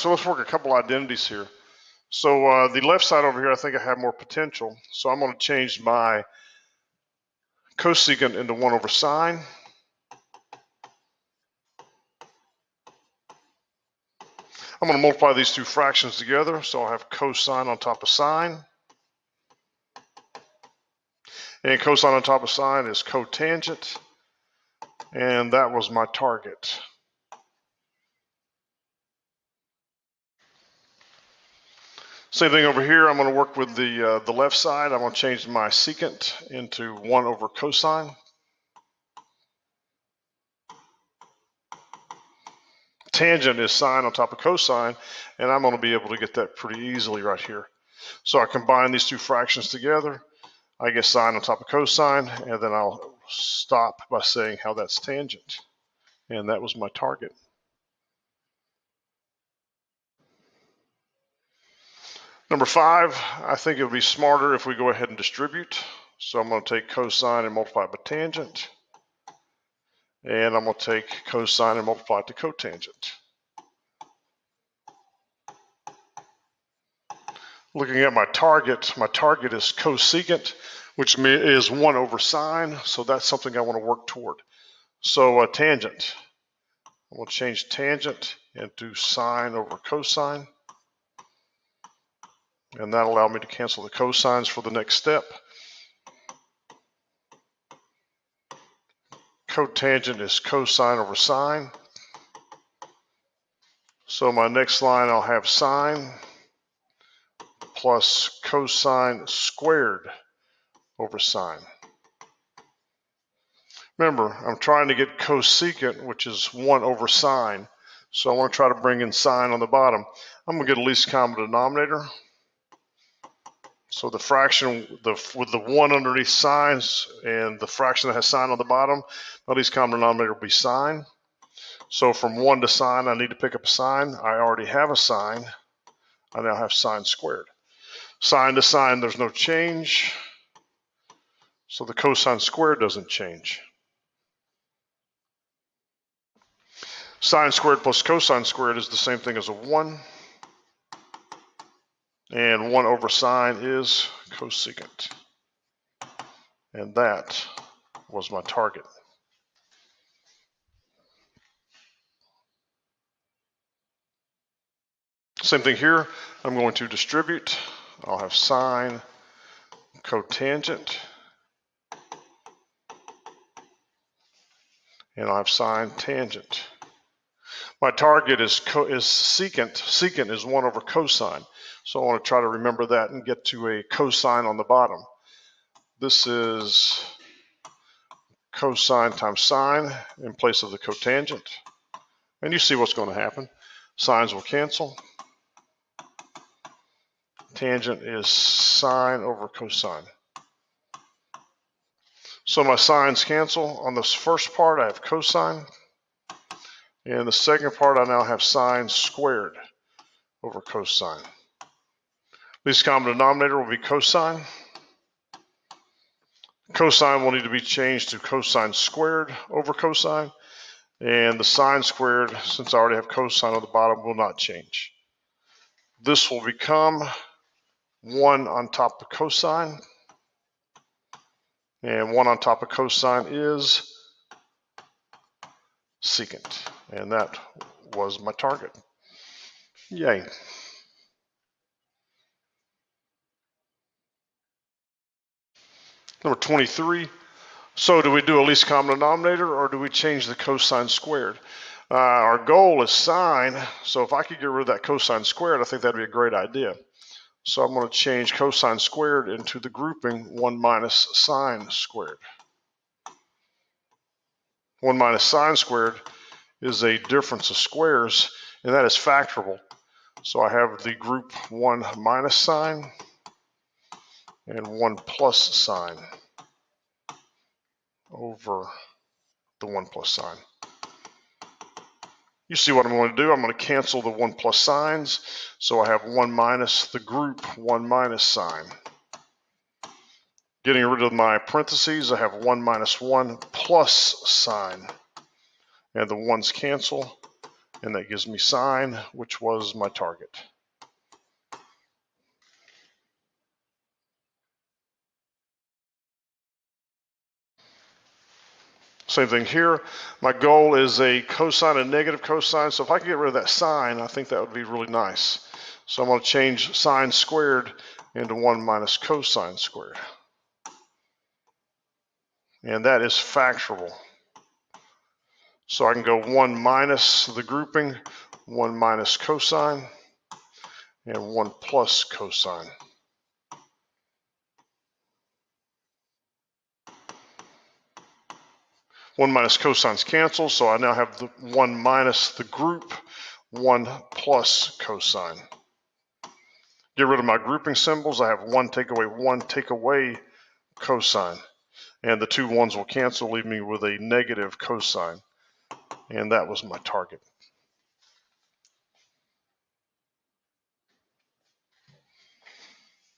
So let's work a couple identities here. So the left side over here, I think I have more potential. So I'm going to change my cosecant into 1 over sine. I'm going to multiply these two fractions together. So I'll have cosine on top of sine. And cosine on top of sine is cotangent. And that was my target. Same thing over here. I'm going to work with the left side. I'm going to change my secant into 1 over cosine. Tangent is sine on top of cosine, and I'm going to be able to get that pretty easily right here. So I combine these two fractions together. I get sine on top of cosine, and then I'll stop by saying how that's tangent. And that was my target. Number 5, I think it would be smarter if we go ahead and distribute. So I'm going to take cosine and multiply it by tangent. And I'm going to take cosine and multiply it to cotangent. Looking at my target is cosecant, which is 1 over sine. So that's something I want to work toward. So tangent. I'm going to change tangent into sine over cosine. And that allowed me to cancel the cosines for the next step. Cotangent is cosine over sine. So my next line I'll have sine plus cosine squared over sine. Remember, I'm trying to get cosecant, which is 1 over sine. So I want to try to bring in sine on the bottom. I'm going to get a least common denominator. So the fraction with the 1 underneath sines and the fraction that has sine on the bottom, the least common denominator will be sine. So from 1 to sine, I need to pick up a sine. I already have a sine. I now have sine squared. Sine to sine, there's no change. So the cosine squared doesn't change. Sine squared plus cosine squared is the same thing as a 1. And 1 over sine is cosecant. And that was my target. Same thing here. I'm going to distribute. I'll have sine cotangent. And I'll have sine tangent. My target is secant. Secant is 1 over cosine. So I want to try to remember that and get to a cosine on the bottom. This is cosine times sine in place of the cotangent. And you see what's going to happen. Sines will cancel. Tangent is sine over cosine. So my sines cancel. On this first part, I have cosine. And the second part, I now have sine squared over cosine. Least common denominator will be cosine. Cosine will need to be changed to cosine squared over cosine. And the sine squared, since I already have cosine on the bottom, will not change. This will become 1 on top of cosine. And 1 on top of cosine is secant. And that was my target. Yay. Number 23. So do we do a least common denominator or do we change the cosine squared? Our goal is sine, so if I could get rid of that cosine squared, I think that'd be a great idea. So I'm going to change cosine squared into the grouping 1 minus sine squared. 1 minus sine squared is a difference of squares, and that is factorable. So I have the group 1 minus sine and 1 plus sine over the 1 plus sine. You see what I'm going to do. I'm going to cancel the 1 plus sines. So I have 1 minus the group 1 minus sine. Getting rid of my parentheses, I have 1 minus 1 plus sine. And the 1's cancel. and that gives me sine, which was my target. Same thing here. My goal is a cosine and negative cosine, so if I can get rid of that sine, I think that would be really nice. So I'm going to change sine squared into 1 minus cosine squared. And that is factorable. So I can go 1 minus the grouping, 1 minus cosine, and 1 plus cosine. One minus cosines cancel, so I now have the 1 minus the group, 1 plus cosine. Get rid of my grouping symbols. I have 1 take away cosine. And the two ones will cancel, leaving me with a negative cosine. And that was my target.